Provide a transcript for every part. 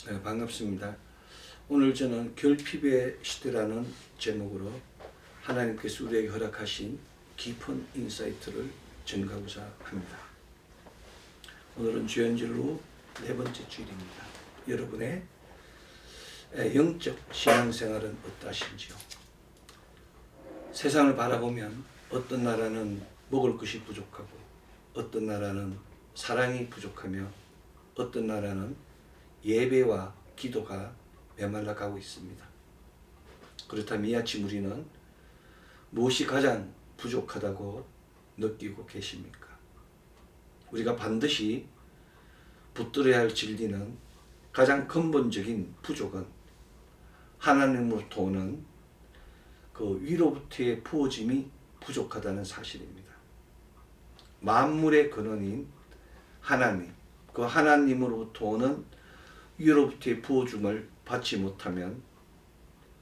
네, 반갑습니다. 오늘 저는 결핍의 시대라는 제목으로 하나님께서 우리에게 허락하신 깊은 인사이트를 전가하고자 합니다. 오늘은 주연절로 4번째 주일입니다. 여러분의 영적 신앙생활은 어떠하신지요? 세상을 바라보면 어떤 나라는 먹을 것이 부족하고, 어떤 나라는 사랑이 부족하며, 어떤 나라는 예배와 기도가 메말라 가고 있습니다. 그렇다면 이 아침 우리는 무엇이 가장 부족하다고 느끼고 계십니까? 우리가 반드시 붙들어야 할 진리는, 가장 근본적인 부족은 하나님으로부터 오는 그 위로부터의 부어짐이 부족하다는 사실입니다. 만물의 근원인 하나님, 그 하나님으로부터 오는 위로부터의 부어줌을 받지 못하면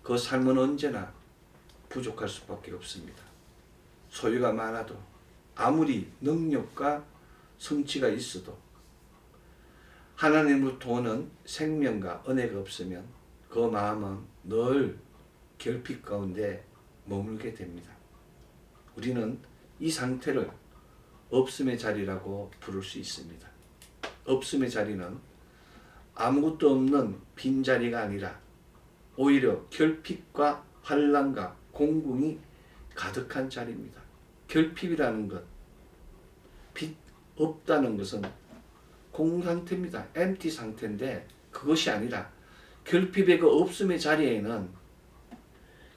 그 삶은 언제나 부족할 수밖에 없습니다. 소유가 많아도, 아무리 능력과 성취가 있어도 하나님으로부터 오는 생명과 은혜가 없으면 그 마음은 늘 결핍 가운데 머물게 됩니다. 우리는 이 상태를 없음의 자리라고 부를 수 있습니다. 없음의 자리는 아무것도 없는 빈자리가 아니라 오히려 결핍과 환난과 공궁이 가득한 자리입니다. 결핍이라는 것, 빛 없다는 것은 공상태입니다. empty 상태인데, 그것이 아니라 결핍의 그 없음의 자리에는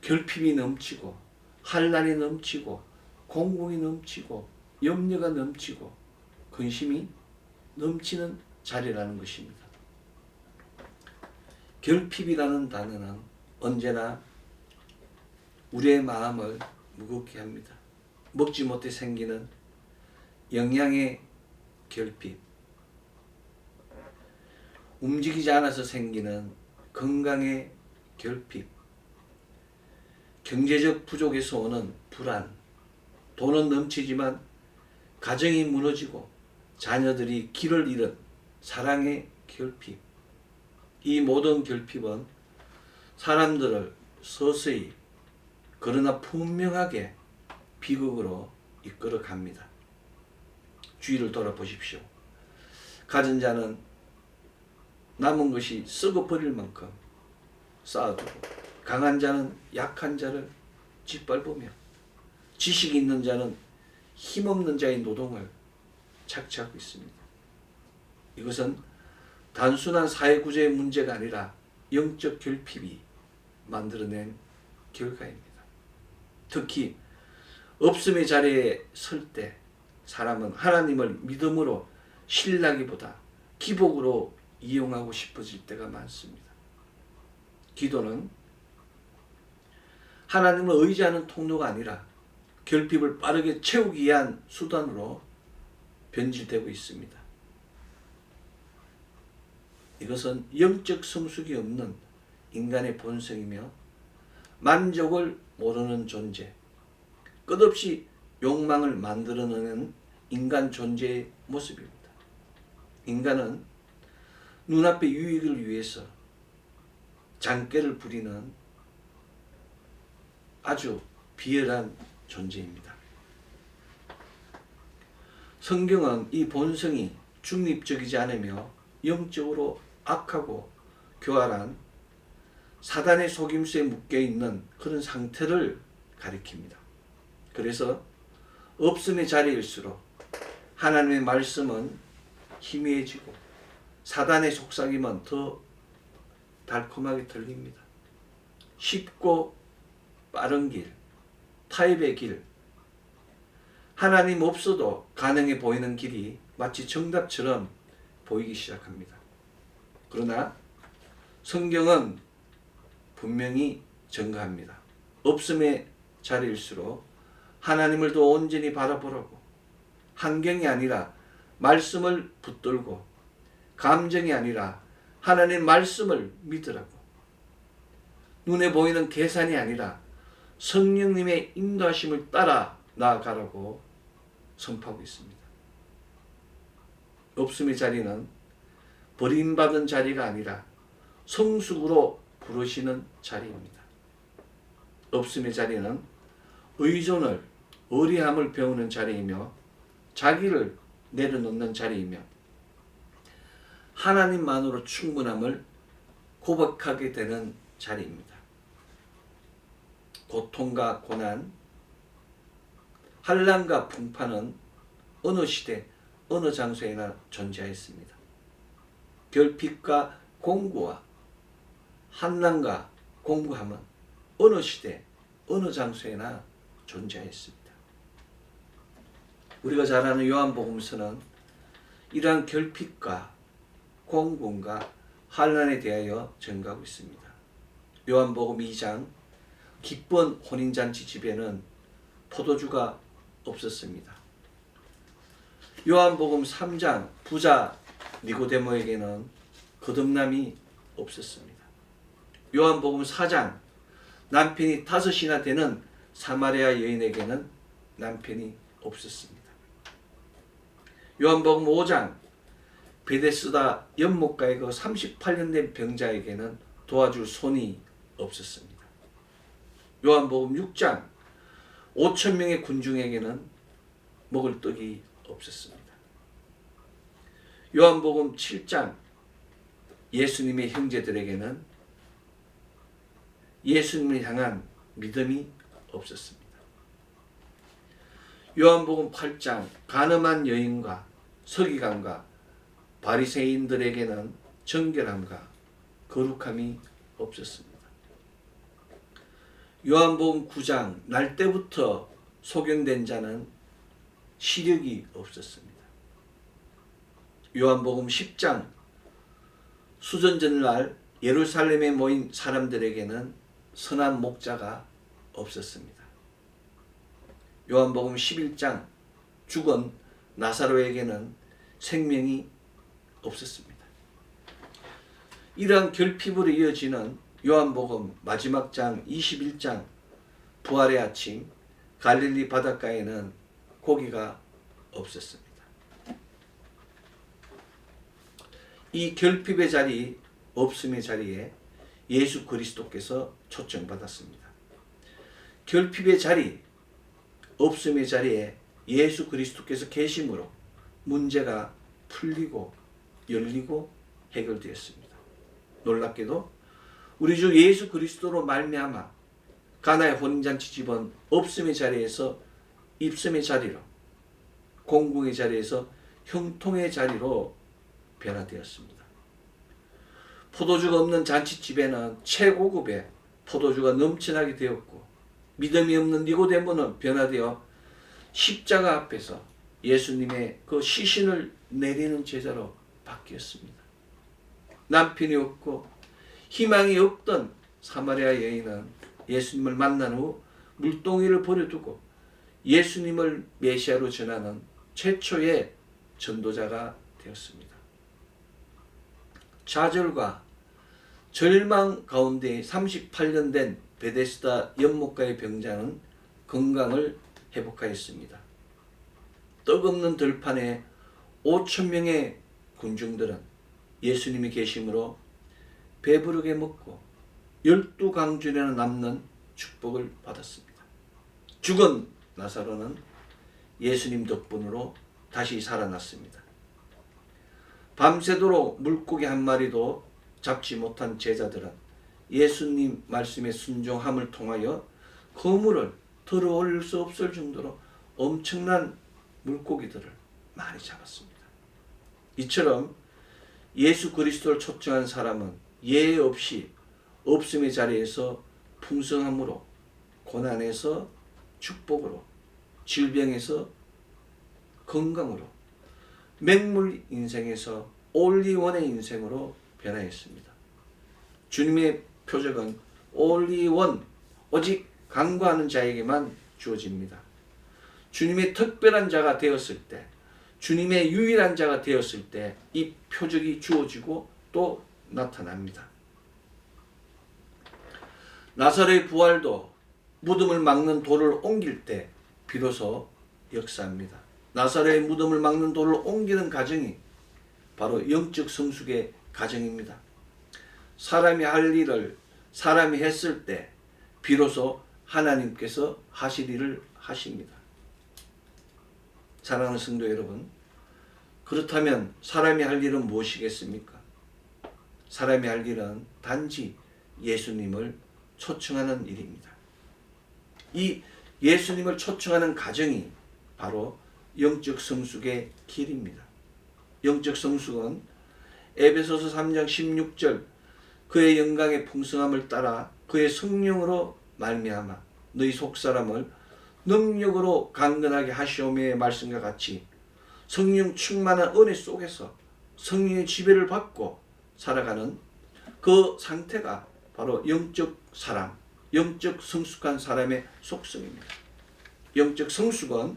결핍이 넘치고, 환난이 넘치고, 공궁이 넘치고, 염려가 넘치고, 근심이 넘치는 자리라는 것입니다. 결핍이라는 단어는 언제나 우리의 마음을 무겁게 합니다. 먹지 못해 생기는 영양의 결핍, 움직이지 않아서 생기는 건강의 결핍, 경제적 부족에서 오는 불안, 돈은 넘치지만 가정이 무너지고 자녀들이 길을 잃은 사랑의 결핍, 이 모든 결핍은 사람들을 서서히 그러나 분명하게 비극으로 이끌어 갑니다. 주위를 돌아보십시오. 가진 자는 남은 것이 썩어 버릴 만큼 쌓아두고, 강한 자는 약한 자를 짓밟으며, 지식이 있는 자는 힘없는 자의 노동을 착취하고 있습니다. 이것은 단순한 사회구조의 문제가 아니라 영적 결핍이 만들어낸 결과입니다. 특히 없음의 자리에 설 때 사람은 하나님을 믿음으로 신뢰하기보다 기복으로 이용하고 싶어질 때가 많습니다. 기도는 하나님을 의지하는 통로가 아니라 결핍을 빠르게 채우기 위한 수단으로 변질되고 있습니다. 이것은 영적 성숙이 없는 인간의 본성이며 만족을 모르는 존재, 끝없이 욕망을 만들어내는 인간 존재의 모습입니다. 인간은 눈앞의 유익을 위해서 장깨를 부리는 아주 비열한 존재입니다. 성경은 이 본성이 중립적이지 않으며 영적으로 악하고 교활한 사단의 속임수에 묶여있는 그런 상태를 가리킵니다. 그래서 없음의 자리일수록 하나님의 말씀은 희미해지고 사단의 속삭임은 더 달콤하게 들립니다. 쉽고 빠른 길, 타협의 길, 하나님 없어도 가능해 보이는 길이 마치 정답처럼 보이기 시작합니다. 그러나 성경은 분명히 증거합니다. 없음의 자리일수록 하나님을 더 온전히 바라보라고, 환경이 아니라 말씀을 붙들고, 감정이 아니라 하나님의 말씀을 믿으라고, 눈에 보이는 계산이 아니라 성령님의 인도하심을 따라 나아가라고 선포하고 있습니다. 없음의 자리는 버림받은 자리가 아니라 성숙으로 부르시는 자리입니다. 없음의 자리는 의존을, 의리함을 배우는 자리이며 자기를 내려놓는 자리이며 하나님만으로 충분함을 고백하게 되는 자리입니다. 고통과 고난, 환난과 풍파는 어느 시대, 어느 장소에나 존재하였습니다. 결핍과 공고와 환난과 공고함은 어느 시대, 어느 장소에나 존재하였습니다. 우리가 잘 아는 요한복음서는 이러한 결핍과 공고와 환난에 대하여 전가하고 있습니다. 요한복음 2장 기쁜 혼인잔치 집에는 포도주가 없었습니다. 요한복음 3장 부자 니고데모에게는 거듭남이 없었습니다. 요한복음 4장 남편이 5이나 되는 사마리아 여인에게는 남편이 없었습니다. 요한복음 5장 베데스다 연못가의 그 38년 된 병자에게는 도와줄 손이 없었습니다. 요한복음 6장 5,000명의 군중에게는 먹을 떡이 없었습니다. 요한복음 7장 예수님의 형제들에게는 예수님을 향한 믿음이 없었습니다. 요한복음 8장 간음한 여인과 서기관과 바리새인들에게는 정결함과 거룩함이 없었습니다. 요한복음 9장 날 때부터 소경된 자는 시력이 없었습니다. 요한복음 10장 수전전날 예루살렘에 모인 사람들에게는 선한 목자가 없었습니다. 요한복음 11장 죽은 나사로에게는 생명이 없었습니다. 이러한 결핍으로 이어지는 요한복음 마지막 장 21장 부활의 아침 갈릴리 바닷가에는 고기가 없었습니다. 이 결핍의 자리, 없음의 자리에 예수 그리스도께서 초청받았습니다. 결핍의 자리, 없음의 자리에 예수 그리스도께서 계심으로 문제가 풀리고 열리고 해결되었습니다. 놀랍게도 우리 주 예수 그리스도로 말미암아 가나의 혼인잔치 집은 없음의 자리에서 입음의 자리로, 공공의 자리에서 형통의 자리로 변화되었습니다. 포도주가 없는 잔치집에는 최고급의 포도주가 넘쳐나게 되었고 믿음이 없는 니고데모는 변화되어 십자가 앞에서 예수님의 그 시신을 내리는 제자로 바뀌었습니다. 남편이 없고 희망이 없던 사마리아 여인은 예수님을 만난 후 물동이를 버려두고 예수님을 메시아로 전하는 최초의 전도자가 되었습니다. 좌절과 절망 가운데 38년 된 베데스다 연못가의 병자는 건강을 회복하였습니다. 떡 없는 들판에 5,000명의 군중들은 예수님이 계심으로 배부르게 먹고 12강줄에나 남는 축복을 받았습니다. 죽은 나사로는 예수님 덕분으로 다시 살아났습니다. 밤새도록 물고기 한 마리도 잡지 못한 제자들은 예수님 말씀의 순종함을 통하여 그물을 들어 올릴 수 없을 정도로 엄청난 물고기들을 많이 잡았습니다. 이처럼 예수 그리스도를 초청한 사람은 예외 없이 없음의 자리에서 풍성함으로, 고난에서 축복으로, 질병에서 건강으로, 맹물 인생에서 올리원의 인생으로 변화했습니다. 주님의 표적은 올리원, 오직 간구하는 자에게만 주어집니다. 주님의 특별한 자가 되었을 때, 주님의 유일한 자가 되었을 때 이 표적이 주어지고 또 나타납니다. 나사로의 부활도 무덤을 막는 돌을 옮길 때 비로소 역사합니다. 나사로의 무덤을 막는 돌을 옮기는 과정이 바로 영적 성숙의 과정입니다. 사람이 할 일을 사람이 했을 때 비로소 하나님께서 하실 일을 하십니다. 사랑하는 성도 여러분, 그렇다면 사람이 할 일은 무엇이겠습니까? 사람이 할 일은 단지 예수님을 초청하는 일입니다. 이 예수님을 초청하는 과정이 바로 영적 성숙의 길입니다. 영적 성숙은 에베소서 3장 16절 그의 영광의 풍성함을 따라 그의 성령으로 말미암아 너희 속사람을 능력으로 강건하게 하시오며의 말씀과 같이 성령 충만한 은혜 속에서 성령의 지배를 받고 살아가는 그 상태가 바로 영적 사람, 영적 성숙한 사람의 속성입니다. 영적 성숙은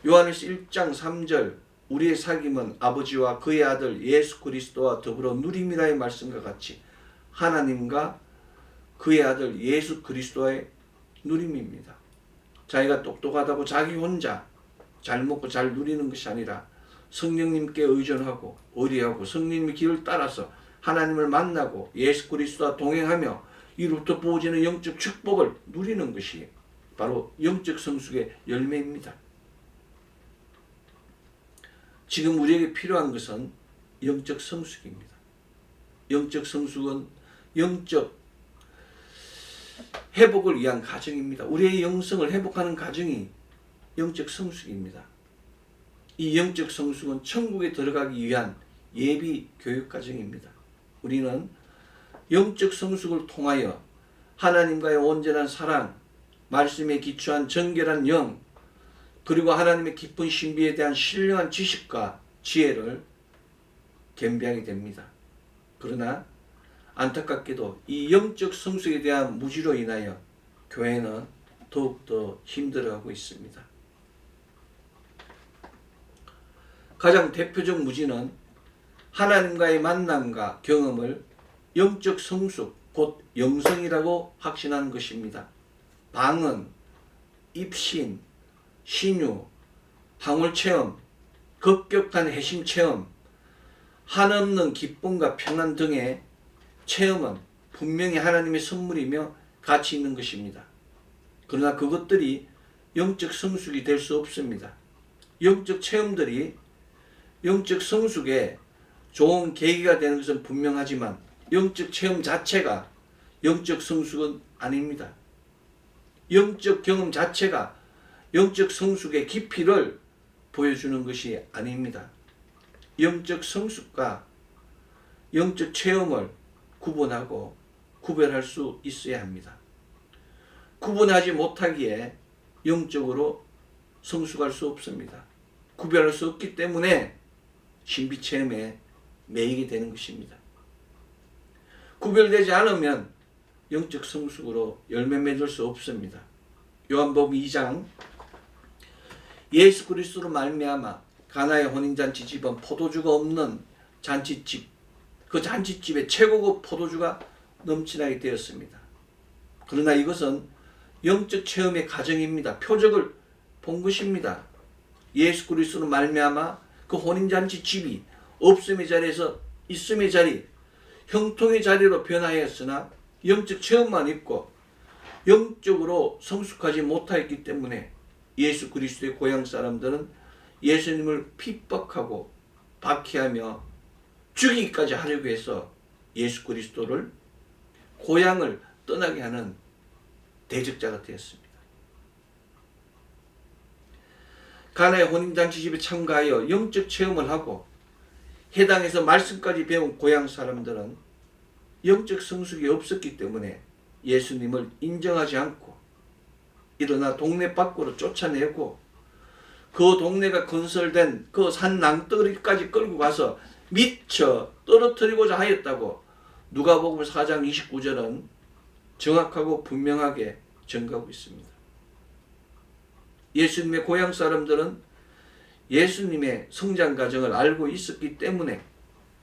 요한일서 1장 3절 우리의 사귐은 아버지와 그의 아들 예수 그리스도와 더불어 누림이라의 말씀과 같이 하나님과 그의 아들 예수 그리스도의 누림입니다. 자기가 똑똑하다고 자기 혼자 잘 먹고 잘 누리는 것이 아니라 성령님께 의존하고 의리하고 성령님의 길을 따라서 하나님을 만나고 예수 그리스도와 동행하며 이로부터 부어지는 영적 축복을 누리는 것이 바로 영적 성숙의 열매입니다. 지금 우리에게 필요한 것은 영적 성숙입니다. 영적 성숙은 영적 회복을 위한 과정입니다. 우리의 영성을 회복하는 과정이 영적 성숙입니다. 이 영적 성숙은 천국에 들어가기 위한 예비 교육 과정입니다. 우리는 영적 성숙을 통하여 하나님과의 온전한 사랑, 말씀에 기초한 정결한 영, 그리고 하나님의 깊은 신비에 대한 신령한 지식과 지혜를 겸비하게 됩니다. 그러나 안타깝게도 이 영적 성숙에 대한 무지로 인하여 교회는 더욱더 힘들어하고 있습니다. 가장 대표적 무지는 하나님과의 만남과 경험을 영적 성숙, 곧 영성이라고 확신하는 것입니다. 방언, 입신, 신유, 황홀체험, 급격한 해심체험, 한없는 기쁨과 평안 등의 체험은 분명히 하나님의 선물이며 가치 있는 것입니다. 그러나 그것들이 영적 성숙이 될 수 없습니다. 영적 체험들이 영적 성숙에 좋은 계기가 되는 것은 분명하지만 영적 체험 자체가 영적 성숙은 아닙니다. 영적 경험 자체가 영적 성숙의 깊이를 보여주는 것이 아닙니다. 영적 성숙과 영적 체험을 구분하고 구별할 수 있어야 합니다. 구분하지 못하기에 영적으로 성숙할 수 없습니다. 구별할 수 없기 때문에 신비체험에 매이게 되는 것입니다. 구별되지 않으면 영적 성숙으로 열매 맺을 수 없습니다. 요한복음 2장 예수 그리스도로 말미암아 가나의 혼인잔치 집은 포도주가 없는 잔치집, 그 잔치집에 최고급 포도주가 넘치나게 되었습니다. 그러나 이것은 영적 체험의 과정입니다. 표적을 본 것입니다. 예수 그리스도로 말미암아 그 혼인잔치 집이 없음의 자리에서 있음의 자리, 형통의 자리로 변화하였으나 영적 체험만 있고 영적으로 성숙하지 못하였기 때문에 예수 그리스도의 고향 사람들은 예수님을 핍박하고 박해하며 죽이기까지 하려고 해서 예수 그리스도를 고향을 떠나게 하는 대적자가 되었습니다. 가나의 혼인잔치 집에 참가하여 영적 체험을 하고 해당에서 말씀까지 배운 고향 사람들은 영적 성숙이 없었기 때문에 예수님을 인정하지 않고 일어나 동네 밖으로 쫓아내고 그 동네가 건설된 그 산 낭떠러리까지 끌고 가서 미쳐 떨어뜨리고자 하였다고 누가복음 4장 29절은 정확하고 분명하게 증거하고 있습니다. 예수님의 고향 사람들은 예수님의 성장 과정을 알고 있었기 때문에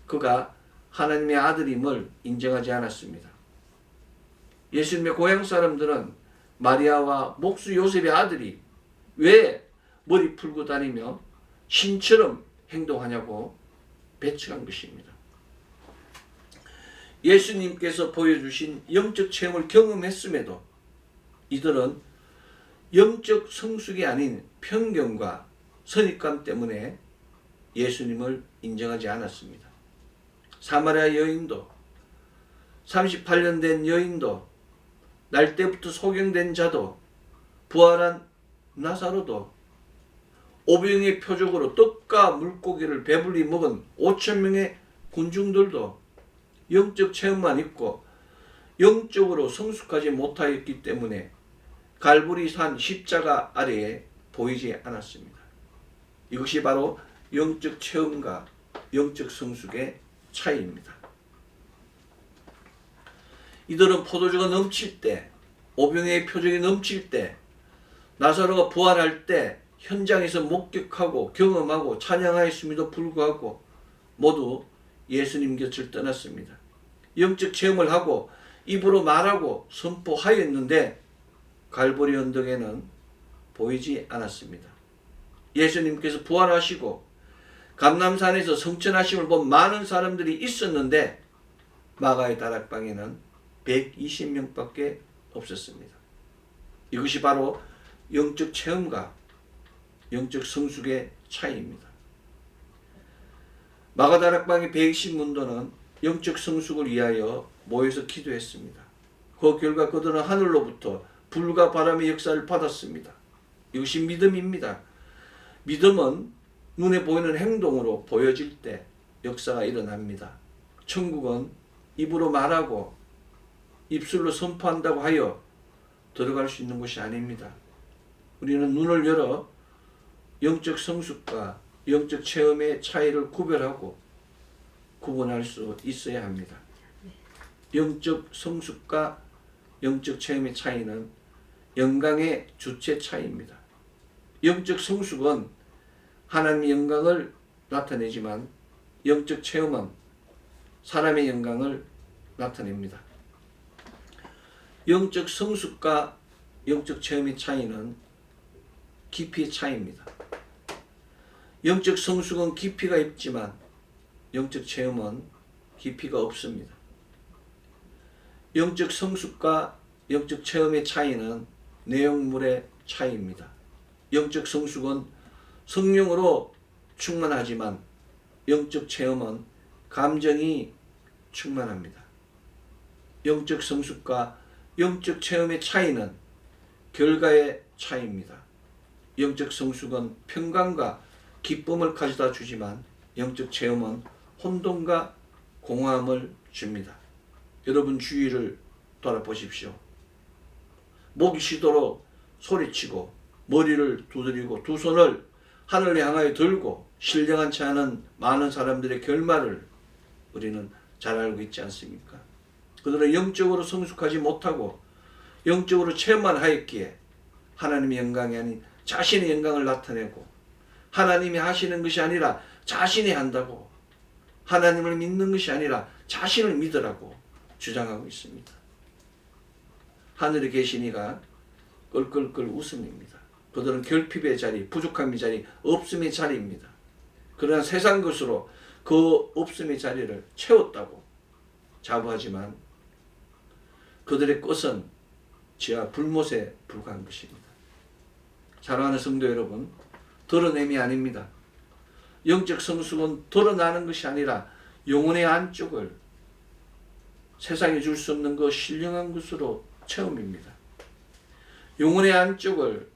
그가 하나님의 아들임을 인정하지 않았습니다. 예수님의 고향 사람들은 마리아와 목수 요셉의 아들이 왜 머리 풀고 다니며 신처럼 행동하냐고 배척한 것입니다. 예수님께서 보여주신 영적 체험을 경험했음에도 이들은 영적 성숙이 아닌 편견과 선입감 때문에 예수님을 인정하지 않았습니다. 사마리아 여인도, 38년 된 여인도, 날 때부터 소경된 자도, 부활한 나사로도, 오병의 표적으로 떡과 물고기를 배불리 먹은 5천 명의 군중들도 영적 체험만 있고 영적으로 성숙하지 못하였기 때문에 갈보리산 십자가 아래에 보이지 않았습니다. 이것이 바로 영적 체험과 영적 성숙의 차이입니다. 이들은 포도주가 넘칠 때, 오병의 표적이 넘칠 때, 나사로가 부활할 때 현장에서 목격하고 경험하고 찬양하였음에도 불구하고 모두 예수님 곁을 떠났습니다. 영적 체험을 하고 입으로 말하고 선포하였는데 갈보리 언덕에는 보이지 않았습니다. 예수님께서 부활하시고 감람산에서 성천하심을 본 많은 사람들이 있었는데 마가의 다락방에는 120명밖에 없었습니다. 이것이 바로 영적 체험과 영적 성숙의 차이입니다. 마가 다락방의 120문도는 영적 성숙을 위하여 모여서 기도했습니다. 그 결과 그들은 하늘로부터 불과 바람의 역사를 받았습니다. 이것이 믿음입니다. 믿음은 눈에 보이는 행동으로 보여질 때 역사가 일어납니다. 천국은 입으로 말하고 입술로 선포한다고 하여 들어갈 수 있는 것이 아닙니다. 우리는 눈을 열어 영적 성숙과 영적 체험의 차이를 구별하고 구분할 수 있어야 합니다. 영적 성숙과 영적 체험의 차이는 영광의 주체 차이입니다. 영적 성숙은 하나님의 영광을 나타내지만 영적 체험은 사람의 영광을 나타냅니다. 영적 성숙과 영적 체험의 차이는 깊이의 차이입니다. 영적 성숙은 깊이가 있지만 영적 체험은 깊이가 없습니다. 영적 성숙과 영적 체험의 차이는 내용물의 차이입니다. 영적 성숙은 성령으로 충만하지만 영적 체험은 감정이 충만합니다. 영적 성숙과 영적 체험의 차이는 결과의 차이입니다. 영적 성숙은 평강과 기쁨을 가져다 주지만 영적 체험은 혼돈과 공허함을 줍니다. 여러분 주위를 돌아보십시오. 목이 쉬도록 소리치고 머리를 두드리고 두 손을 하늘을 향하여 들고 신령한 채 하는 많은 사람들의 결말을 우리는 잘 알고 있지 않습니까? 그들은 영적으로 성숙하지 못하고 영적으로 체험만 하였기에 하나님의 영광이 아닌 자신의 영광을 나타내고 하나님이 하시는 것이 아니라 자신이 한다고 하나님을 믿는 것이 아니라 자신을 믿으라고 주장하고 있습니다. 하늘에 계신 이가 끌끌끌 웃음입니다. 그들은 결핍의 자리, 부족함의 자리, 없음의 자리입니다. 그러나 세상 것으로 그 없음의 자리를 채웠다고 자부하지만 그들의 것은 지하 불못에 불과한 것입니다. 사랑하는 성도 여러분, 드러냄이 아닙니다. 영적 성숙은 드러나는 것이 아니라 영혼의 안쪽을 세상에 줄 수 없는 그 신령한 것으로 체험입니다. 영혼의 안쪽을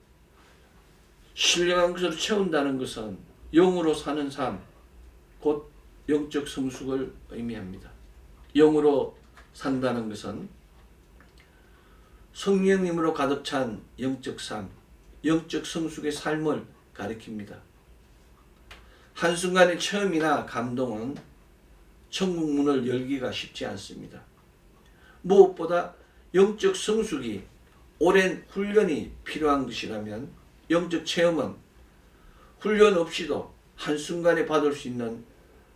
신령한 것으로 채운다는 것은 영으로 사는 삶, 곧 영적 성숙을 의미합니다. 영으로 산다는 것은 성령님으로 가득 찬 영적 삶, 영적 성숙의 삶을 가리킵니다. 한순간의 체험이나 감동은 천국 문을 열기가 쉽지 않습니다. 무엇보다 영적 성숙이 오랜 훈련이 필요한 것이라면 영적 체험은 훈련 없이도 한순간에 받을 수 있는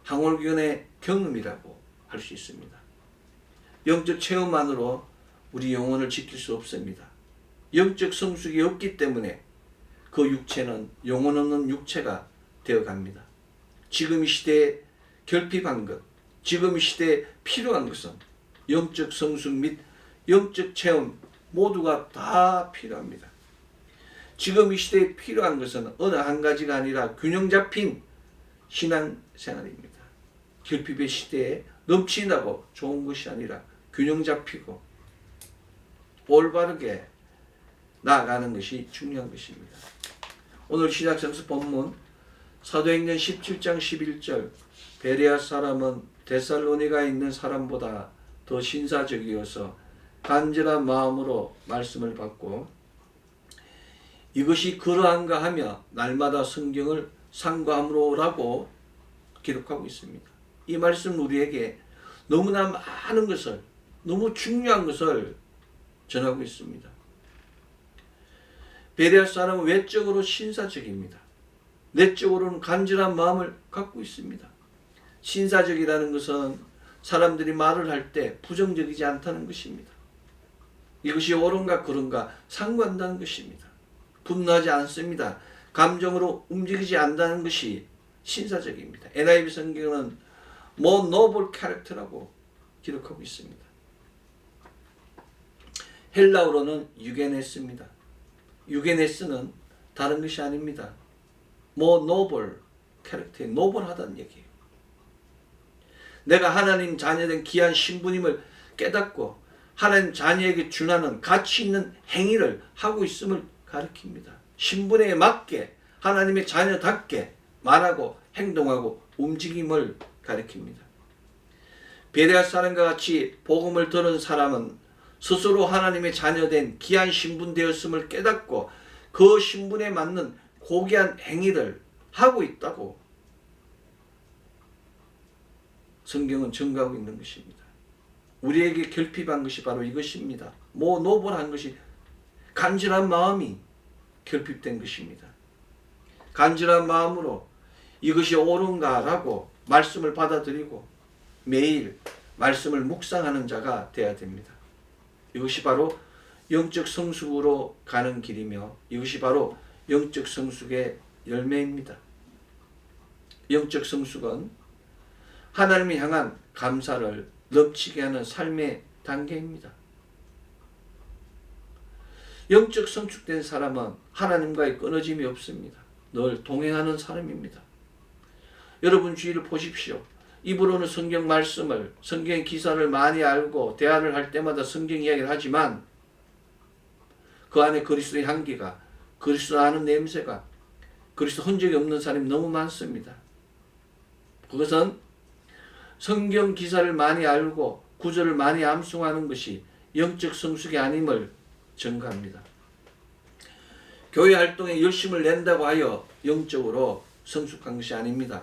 항월견의 경험이라고 할 수 있습니다. 영적 체험만으로 우리 영혼을 지킬 수 없습니다. 영적 성숙이 없기 때문에 그 육체는 영혼 없는 육체가 되어갑니다. 지금 이 시대에 결핍한 것, 지금 이 시대에 필요한 것은 영적 성숙 및 영적 체험 모두가 다 필요합니다. 지금 이 시대에 필요한 것은 어느 한 가지가 아니라 균형 잡힌 신앙생활입니다. 결핍의 시대에 넘친다고 좋은 것이 아니라 균형 잡히고 올바르게 나아가는 것이 중요한 것입니다. 오늘 신약성서 본문 사도행전 17장 11절 베레아 사람은 데살로니가에 있는 사람보다 더 신사적이어서 간절한 마음으로 말씀을 받고 이것이 그러한가 하며 날마다 성경을 상고함으로라고 기록하고 있습니다. 이 말씀은 우리에게 너무나 많은 것을, 너무 중요한 것을 전하고 있습니다. 베레아 사람은 외적으로 신사적입니다. 내적으로는 간절한 마음을 갖고 있습니다. 신사적이라는 것은 사람들이 말을 할 때 부정적이지 않다는 것입니다. 이것이 옳은가 그른가 상관한다는 것입니다. 분노하지 않습니다. 감정으로 움직이지 않는다는 것이 신사적입니다. NIV 성경은 more noble character라고 기록하고 있습니다. 헬라어로는 유게네스입니다. 유게네스는 다른 것이 아닙니다. more noble character, 노블하다는 얘기예요. 내가 하나님 자녀된 귀한 신부님을 깨닫고 하나님 자녀에게 준하는 가치 있는 행위를 하고 있음을 가리킵니다. 신분에 맞게 하나님의 자녀답게 말하고 행동하고 움직임을 가리킵니다. 베레아 사람과 같이 복음을 들은 사람은 스스로 하나님의 자녀된 귀한 신분 되었음을 깨닫고 그 신분에 맞는 고귀한 행위를 하고 있다고 성경은 증거하고 있는 것입니다. 우리에게 결핍한 것이 바로 이것입니다. 노블한 것이 간절한 마음이 결핍된 것입니다. 간절한 마음으로 이것이 옳은가라고 말씀을 받아들이고 매일 말씀을 묵상하는 자가 되어야 됩니다. 이것이 바로 영적 성숙으로 가는 길이며 이것이 바로 영적 성숙의 열매입니다. 영적 성숙은 하나님을 향한 감사를 넘치게 하는 삶의 단계입니다. 영적 성숙된 사람은 하나님과의 끊어짐이 없습니다. 늘 동행하는 사람입니다. 여러분 주위를 보십시오. 입으로는 성경 말씀을, 성경 기사를 많이 알고 대화를 할 때마다 성경 이야기를 하지만 그 안에 그리스도의 향기가, 그리스도 아는 냄새가, 그리스도 흔적이 없는 사람이 너무 많습니다. 그것은 성경 기사를 많이 알고 구절을 많이 암송하는 것이 영적 성숙이 아님을 증거합니다. 교회 활동에 열심을 낸다고 하여 영적으로 성숙한 것이 아닙니다.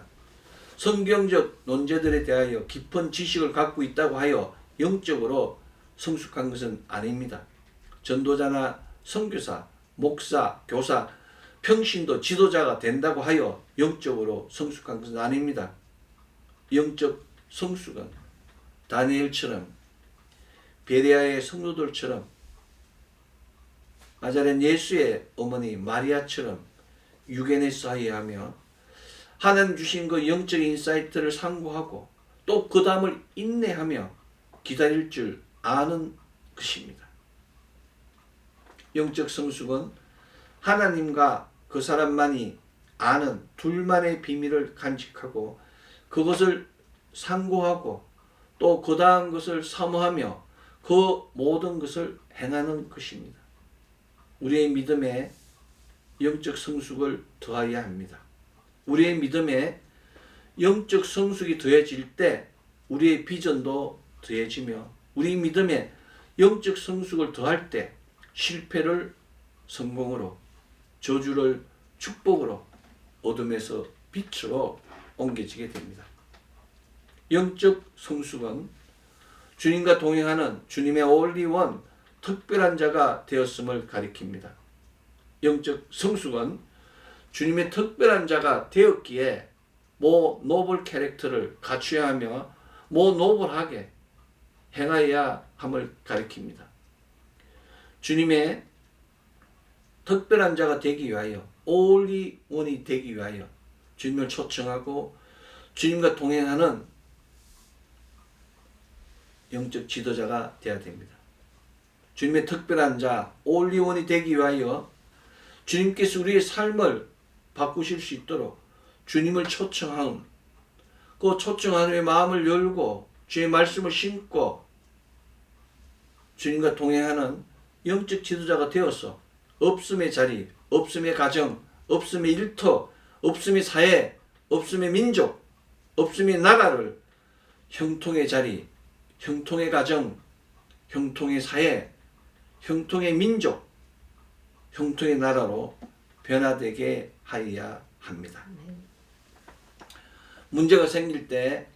성경적 논제들에 대하여 깊은 지식을 갖고 있다고 하여 영적으로 성숙한 것은 아닙니다. 전도자나 선교사, 목사, 교사, 평신도 지도자가 된다고 하여 영적으로 성숙한 것은 아닙니다. 영적 성숙은 다니엘처럼 베레아의 성도들처럼 나자렛 예수의 어머니 마리아처럼 유게네스하여 하며 하나님 주신 그 영적 인사이트를 상고하고 또 그 다음을 인내하며 기다릴 줄 아는 것입니다. 영적 성숙은 하나님과 그 사람만이 아는 둘만의 비밀을 간직하고 그것을 상고하고 또 그 다음 것을 사모하며 그 모든 것을 행하는 것입니다. 우리의 믿음에 영적 성숙을 더해야 합니다. 우리의 믿음에 영적 성숙이 더해질 때 우리의 비전도 더해지며 우리 믿음에 영적 성숙을 더할 때 실패를 성공으로, 저주를 축복으로, 어둠에서 빛으로 옮겨지게 됩니다. 영적 성숙은 주님과 동행하는 주님의 올리원 특별한 자가 되었음을 가리킵니다. 영적 성숙은 주님의 특별한 자가 되었기에 노블 캐릭터를 갖춰야 하며 노블하게 행하여야 함을 가리킵니다. 주님의 특별한 자가 되기 위하여 올리원이 되기 위하여 주님을 초청하고 주님과 동행하는 영적 지도자가 되어야 됩니다. 주님의 특별한 자, 올리원이 되기 위하여 주님께서 우리의 삶을 바꾸실 수 있도록 주님을 초청하는, 그 초청한 후에 마음을 열고 주의 말씀을 심고 주님과 동행하는 영적 지도자가 되어서 없음의 자리, 없음의 가정, 없음의 일터, 없음의 사회, 없음의 민족, 없음의 나라를 형통의 자리, 형통의 가정, 형통의 사회, 형통의 민족, 형통의 나라로 변화되게 하여야 합니다. 문제가 생길 때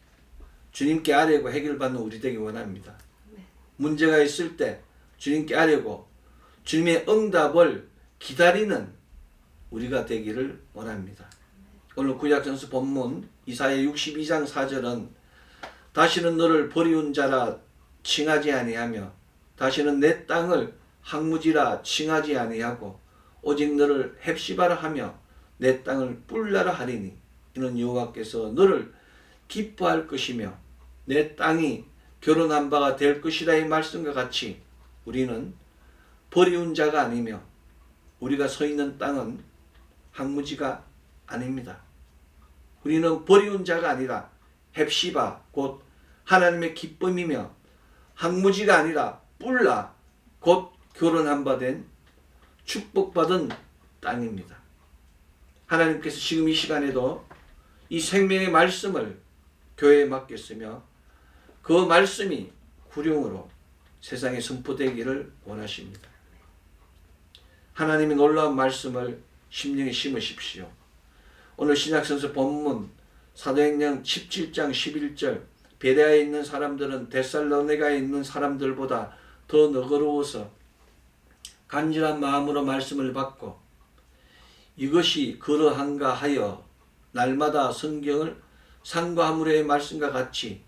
주님께 아뢰고 해결받는 우리 되기 원합니다. 문제가 있을 때 주님께 아뢰고 주님의 응답을 기다리는 우리가 되기를 원합니다. 오늘 구약성서 본문 이사야 62장 4절은 다시는 너를 버리운 자라 칭하지 아니하며 다시는 내 땅을 황무지라 칭하지 아니하고 오직 너를 헵시바라 하며 내 땅을 뿔나라 하리니 이는 여호와께서 너를 기뻐할 것이며 내 땅이 결혼한 바가 될 것이라 이 말씀과 같이 우리는 버리운 자가 아니며 우리가 서 있는 땅은 황무지가 아닙니다. 우리는 버리운 자가 아니라 헵시바 곧 하나님의 기쁨이며 황무지가 아니라 뿔라 곧 결혼한 바 된 축복받은 땅입니다. 하나님께서 지금 이 시간에도 이 생명의 말씀을 교회에 맡겼으며 그 말씀이 구령으로 세상에 선포되기를 원하십니다. 하나님의 놀라운 말씀을 심령에 심으십시오. 오늘 신약성서 본문 사도행전 17장 11절 베레아에 있는 사람들은 데살로니가에 있는 사람들보다 더 너그러워서 간절한 마음으로 말씀을 받고 이것이 그러한가 하여 날마다 성경을 상고하므로의 말씀과 같이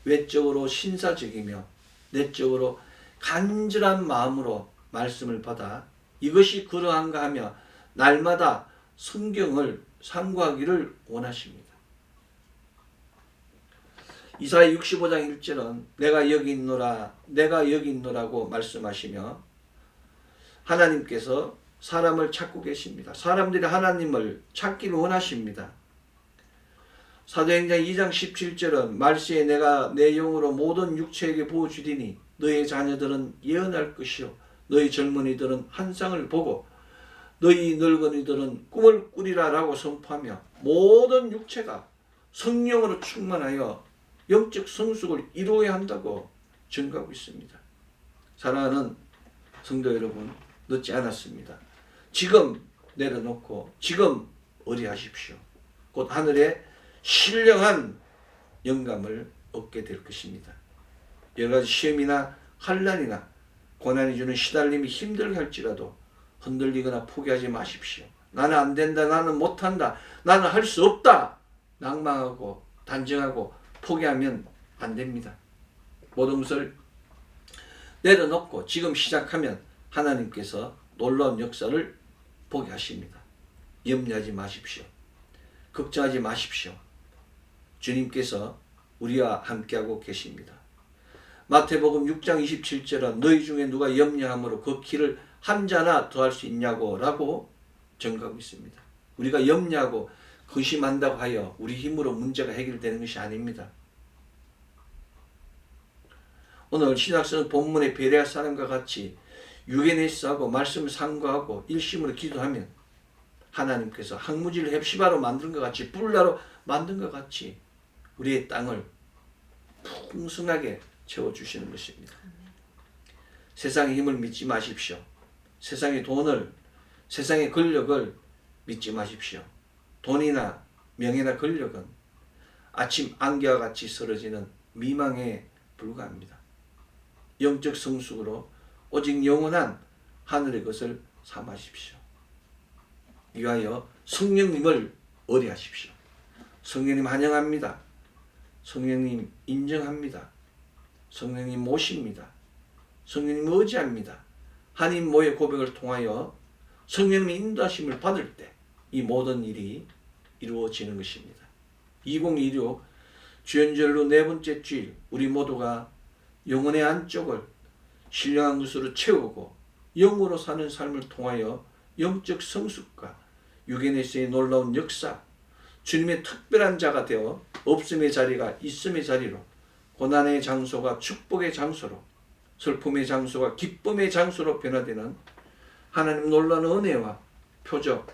외적으로 신사적이며 내적으로 간절한 마음으로 말씀을 받아 이것이 그러한가 하며 날마다 성경을 상고하기를 원하십니다. 이사야 65장 1절은 내가 여기 있노라 내가 여기 있노라고 말씀하시며 하나님께서 사람을 찾고 계십니다. 사람들이 하나님을 찾기를 원하십니다. 사도행전 2장 17절은 말세에 내가 내 영으로 모든 육체에게 부어주리니 너희 자녀들은 예언할 것이요 너희 젊은이들은 환상을 보고 너희 늙은이들은 꿈을 꾸리라 라고 선포하며 모든 육체가 성령으로 충만하여 영적 성숙을 이루어야 한다고 증거하고 있습니다. 사랑하는 성도 여러분, 늦지 않았습니다. 지금 내려놓고 지금 의뢰하십시오. 곧 하늘에 신령한 영감을 얻게 될 것입니다. 여러 가지 시험이나 환난이나 고난이 주는 시달림이 힘들게 할지라도 흔들리거나 포기하지 마십시오. 나는 안 된다, 나는 못한다, 나는 할 수 없다 낭망하고 단정하고 포기하면 안 됩니다. 모든 것을 내려놓고 지금 시작하면 하나님께서 놀라운 역사를 보게 하십니다. 염려하지 마십시오. 걱정하지 마십시오. 주님께서 우리와 함께하고 계십니다. 마태복음 6장 27절은 너희 중에 누가 염려함으로 그 길을 한 자나 더할 수 있냐고 라고 증거하고 있습니다. 우리가 염려하고 근심한다고 하여 우리 힘으로 문제가 해결되는 것이 아닙니다. 오늘 신약성 본문의 베레아 사람과 같이 유게네스하고 말씀을 상고하고 일심으로 기도하면 하나님께서 황무지를 헵시바로 만든 것 같이 뿔라로 만든 것 같이 우리의 땅을 풍성하게 채워주시는 것입니다. 세상의 힘을 믿지 마십시오. 세상의 돈을, 세상의 권력을 믿지 마십시오. 돈이나 명예나 권력은 아침 안개와 같이 쓰러지는 미망에 불과합니다. 영적 성숙으로 오직 영원한 하늘의 것을 삼으십시오. 위하여 성령님을 의뢰하십시오. 성령님 환영합니다. 성령님 인정합니다. 성령님 모십니다. 성령님 의지합니다. 한인 모의 고백을 통하여 성령님 인도하심을 받을 때 이 모든 일이 이루어지는 것입니다. 2026 주연절로 네 번째 주일 우리 모두가 영혼의 안쪽을 신령한 것으로 채우고 영으로 사는 삶을 통하여 영적 성숙과 유견에서의 놀라운 역사, 주님의 특별한 자가 되어 없음의 자리가 있음의 자리로, 고난의 장소가 축복의 장소로, 슬픔의 장소가 기쁨의 장소로 변화되는 하나님 놀라운 은혜와 표적,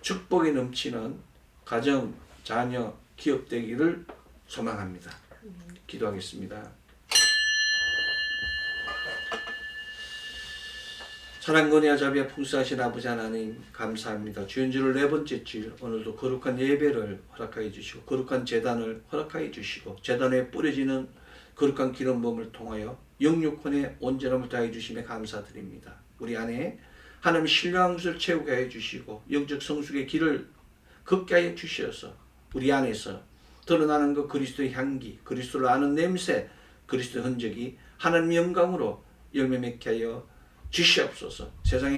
축복이 넘치는 가정, 자녀, 기업 되기를 소망합니다. 기도하겠습니다. 사랑권이와 자비와 풍성하신 아버지 하나님 감사합니다. 주연주를 네 번째 주 오늘도 거룩한 예배를 허락하여 주시고 거룩한 제단을 허락하여 주시고 제단에 뿌려지는 거룩한 기름부음을 통하여 영육혼의 온전함을 다해 주심에 감사드립니다. 우리 안에 하나님 신령한 것을 채우게 해 주시고 영적 성숙의 길을 걷게 하여 주셔서 우리 안에서 드러나는 그 그리스도의 향기, 그리스도를 아는 냄새, 그리스도의 흔적이 하나님의 영광으로 열매 맺게 하여 주시옵소서. 세상에